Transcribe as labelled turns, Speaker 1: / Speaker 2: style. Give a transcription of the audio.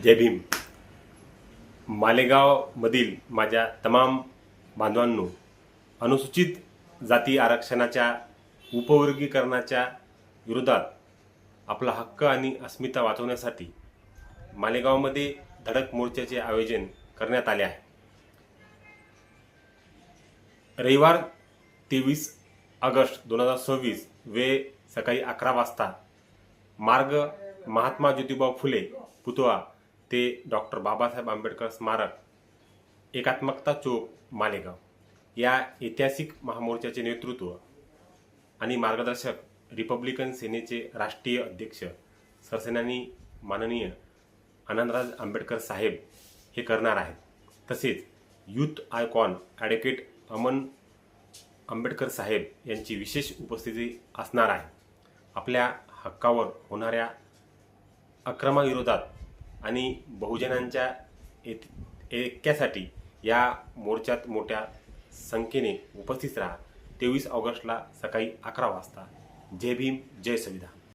Speaker 1: जय भीम. मालेगावमधील माझ्या तमाम बांधवांनो, अनुसूचित जाती आरक्षणाच्या उपवर्गीकरणाच्या विरोधात आपला हक्क आणि अस्मिता वाचवण्यासाठी मालेगावमध्ये धडक मोर्चाचे आयोजन करण्यात आले आहे. रविवार 23 ऑगस्ट 2026 वेळ सकाळी 11 वाजता मार्ग महात्मा ज्योतिबा फुले पुतळा ते डॉक्टर बाबासाहेब आंबेडकर स्मारक एकात्मकता चौक मालेगाव या ऐतिहासिक महामोर्चाचे नेतृत्व आणि मार्गदर्शक रिपब्लिकन सेनेचे राष्ट्रीय अध्यक्ष सरसेनानी माननीय आनंदराज आंबेडकर साहेब हे करणार आहेत. तसेच youth icon advocate Aman Ambedkar Saheb यांची विशेष उपस्थिती असणार आहे. आपल्या हक्कावर होणाऱ्या अक्रमाविरोधात आणि बहुजनांच्या ऐक्यासाठी या मोर्चात मोठ्या संख्येने उपस्थित राहा. 23 ऑगस्टला सकाळी 11 वाजता. जय भीम, जय संविधान.